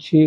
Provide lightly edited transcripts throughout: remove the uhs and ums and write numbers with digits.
6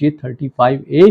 J-35A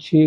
6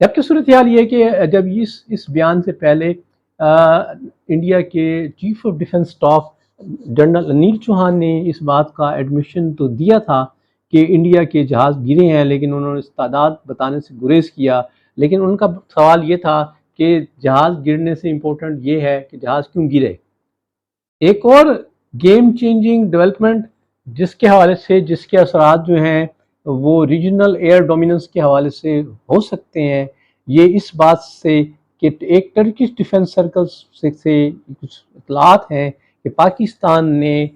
جبکہ صورتحال یہ ہے کہ جب اس بیان سے پہلے انڈیا کے chief of defence staff general Anil Chauhan نے اس بات کا ایڈمیشن تو دیا تھا کہ انڈیا کے جہاز گرے ہیں، لیکن انہوں نے اس تعداد بتانے سے گریز کیا. لیکن ان کا سوال یہ تھا کہ جہاز گرنے سے امپورٹنٹ یہ ہے کہ جہاز کیوں گرے. ایک اور گیم چینجنگ ڈیولپمنٹ جس کے حوالے سے جس کے اثرات جو ہیں وہ ریجنل ایئر ڈومیننس کے حوالے سے ہو سکتے ہیں، یہ اس بات سے کہ ایک ٹرکش ڈیفنس سرکل سے کچھ اطلاعات ہیں کہ پاکستان نے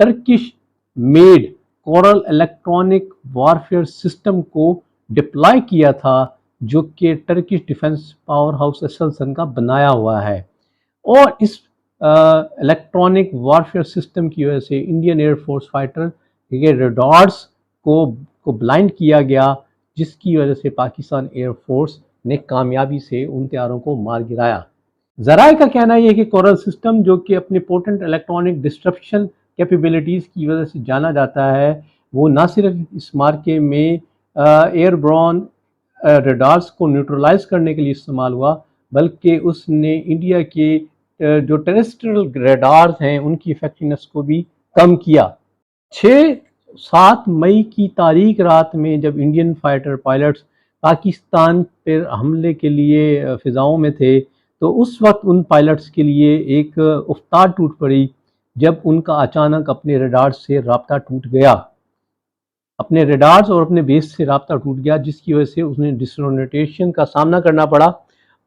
Turkish made Koral electronic warfare system کو ڈپلائی کیا تھا، جو کہ Turkish defence power house Aselsan کا بنایا ہوا ہے. اور اس الیکٹرانک وارفیئر سسٹم کی وجہ سے انڈین ایئر فورس فائٹر کے ریڈارز کو بلائنڈ کیا گیا، جس کی وجہ سے پاکستان ایئر فورس نے کامیابی سے ان طیاروں کو مار گرایا. ذرائع کا کہنا یہ ہے کہ کورل سسٹم جو کہ اپنے پوٹنٹ الیکٹرانک ڈسٹرپشن کیپیبلٹیز کی وجہ سے جانا جاتا ہے، وہ نہ صرف اس مارکے میں ایئر برون ریڈارز کو نیوٹرلائز کرنے کے لیے استعمال ہوا، بلکہ اس نے انڈیا کے جو ٹیرسٹریل ریڈارز ہیں ان کی ایفیکٹونیس کو بھی کم کیا. 6-7 مئی کی تاریخ رات میں جب انڈین فائٹر پائلٹس پاکستان پر حملے کے لیے فضاؤں میں تھے، تو اس وقت ان پائلٹس کے لیے ایک افتاد ٹوٹ پڑی جب ان کا اچانک اپنے ریڈارز سے رابطہ ٹوٹ گیا. اپنے ریڈارز اور اپنے بیس سے رابطہ ٹوٹ گیا، جس کی وجہ سے انہیں ڈسورینٹیشن کا سامنا کرنا پڑا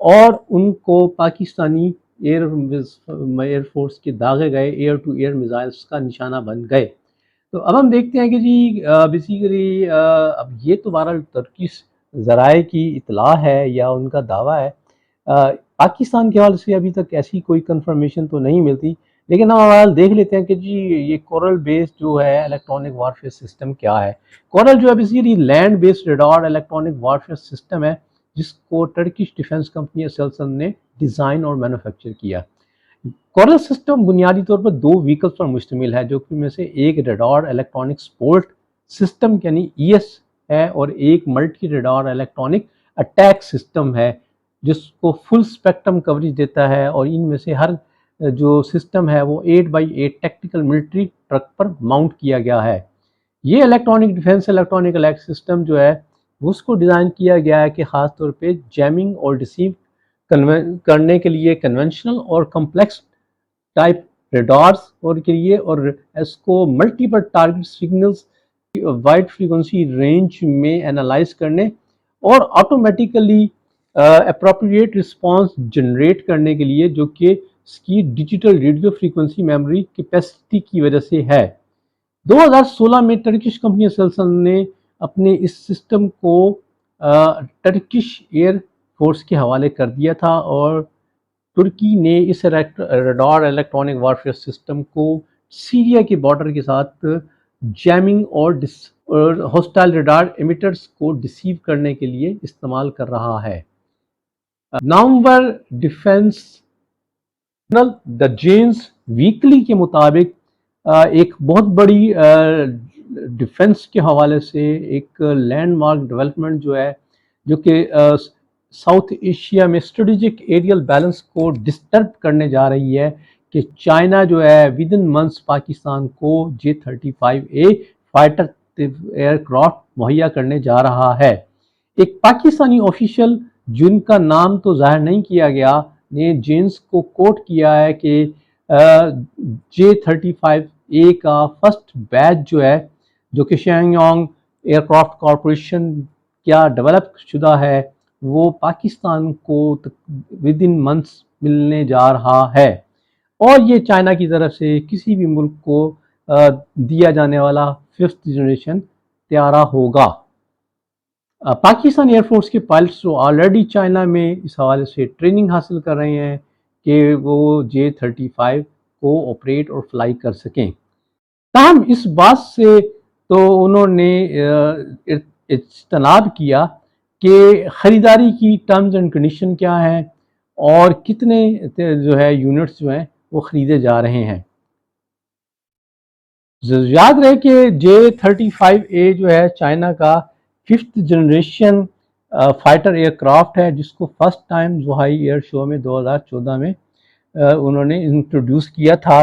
اور ان کو پاکستانی ایئر فورس کے داغے گئے ایئر ٹو ایئر میزائلز کا نشانہ بن گئے. تو اب ہم دیکھتے ہیں کہ جی بیسیکلی اب یہ تو بہرحال ترکش ذرائع کی اطلاع ہے یا ان کا دعویٰ ہے. پاکستان کے حوالے سے ابھی تک ایسی کوئی کنفرمیشن تو نہیں ملتی، لیکن ہم بہرحال دیکھ لیتے ہیں کہ جی یہ کورل بیس جو ہے الیکٹرانک وارفیئر سسٹم کیا ہے. کورل جو ہے basically land based radar electronic warfare system ہے، جس کو ٹرکش ڈیفنس کمپنی اسلسن نے ڈیزائن اور مینوفیکچر کیا. کورل سسٹم بنیادی طور پر 2 وہیکلز پر مشتمل ہے، جو کہ میں سے ایک ریڈار الیکٹرانک سپورٹ سسٹم یعنی ای ایس ہے، اور ایک multi radar electronic attack system ہے جس کو فل اسپیکٹرم کوریج دیتا ہے. اور ان میں سے ہر جو سسٹم ہے وہ 8x8 ٹیکٹیکل ملٹری ٹرک پر ماؤنٹ کیا گیا ہے. یہ electronic defence electronic elect system جو ہے اس کو ڈیزائن کیا گیا ہے کہ خاص طور پہ جیمنگ اور ڈیسیو کرنے کے لیے کنونشنل اور کمپلیکس ٹائپ ریڈارز اور کے لیے، اور اس کو multiple target signals wide frequency range میں انالائز کرنے اور آٹومیٹیکلی اپروپریٹ رسپانس جنریٹ کرنے کے لیے، جو کہ اس کی digital radio frequency memory capacity کی وجہ سے ہے. 2016 میں ٹرکش کمپنی اسلسن نے اپنے اس سسٹم کو ٹرکش ایئر فورس کے حوالے کر دیا تھا، اور ترکی نے اس ریڈار الیکٹرانک وارفیئر سسٹم کو سیریا کے بارڈر کے ساتھ جیمنگ اور ہوسٹائل ریڈار ایمیٹرز کو ڈیسیو کرنے کے لیے استعمال کر رہا ہے. نومبر ڈیفنس دا جینز ویکلی کے مطابق ایک بہت بڑی ڈیفنس کے حوالے سے ایک لینڈ مارک ڈیولپمنٹ جو ہے، جو کہ ساؤتھ ایشیا میں اسٹریٹجک ایریل بیلنس کو ڈسٹرب کرنے جا رہی ہے، کہ چائنا جو ہے ود ان منتھس پاکستان کو J-35A فائٹر ایئر کرافٹ مہیا کرنے جا رہا ہے. ایک پاکستانی آفیشل جن کا نام تو ظاہر نہیں کیا گیا نے جینز کو کوٹ کیا ہے کہ J-35A کا فرسٹ بیچ جو ہے، جو کہ Shenyang aircraft corporation کیا ڈیولپ شدہ ہے، وہ پاکستان کو ود ان منتھس ملنے جا رہا ہے. اور یہ چائنا کی طرف سے کسی بھی ملک کو دیا جانے والا 5th جنریشن طیارہ ہوگا. پاکستان ایئر فورس کے پائلٹس جو آلریڈی چائنا میں اس حوالے سے ٹریننگ حاصل کر رہے ہیں کہ وہ J-35 کو آپریٹ اور فلائی کر سکیں. تاہم اس بات سے تو انہوں نے اجتناب کیا کہ خریداری کی ٹرمز اینڈ کنڈیشن کیا ہیں اور کتنے جو ہے یونٹس جو ہیں وہ خریدے جا رہے ہیں. یاد رہے کہ J-35A جو ہے چائنا کا 5th generation fighter year craft ہے جس کو فرسٹ ٹائم زوہائی ایئر شو میں 2014 میں انہوں نے انٹروڈیوس کیا تھا،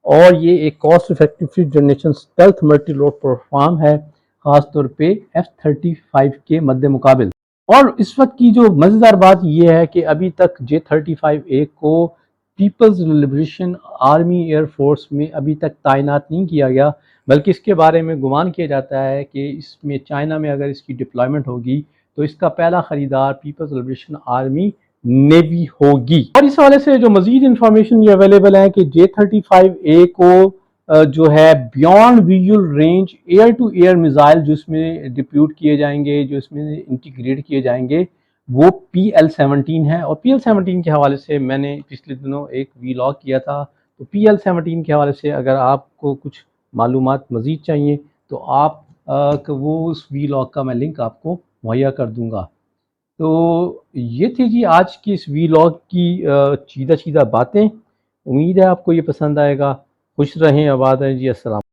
اور یہ ایک cost effective fifth generation stealth multi load platform ہے، خاص طور پہ F-35 کے مد مقابل۔ اور اس وقت کی جو مزیدار بات یہ ہے کہ ابھی تک J-35A کو Peoples liberation army air force میں ابھی تک تعینات نہیں کیا گیا، بلکہ اس کے بارے میں گمان کیا جاتا ہے کہ اس میں چائنا میں اگر اس کی ڈپلائمنٹ ہوگی تو اس کا پہلا خریدار پیپلز لبریشن آرمی نیوی ہوگی۔ اور اس حوالے سے جو مزید انفارمیشن یہ اویلیبل ہے کہ J-35A کو جو ہے beyond visual range air to air missile جو اس میں ڈپیوٹ کیے جائیں گے، جو اس میں انٹیگریٹ کیے جائیں گے، وہ PL-17 ہے۔ اور PL-17 کے حوالے سے میں نے پچھلے دنوں ایک ویلاگ کیا تھا، تو PL-17 کے حوالے سے اگر آپ کو کچھ معلومات مزید چاہیے تو آپ وہ اس ویلاگ کا میں لنک آپ کو مہیا کر دوں گا۔ تو یہ تھی جی آج کی اس ویلاگ کی چیدہ باتیں۔ امید ہے آپ کو یہ پسند آئے گا۔ خوش رہیں، آباد رہیں جی۔ السلام۔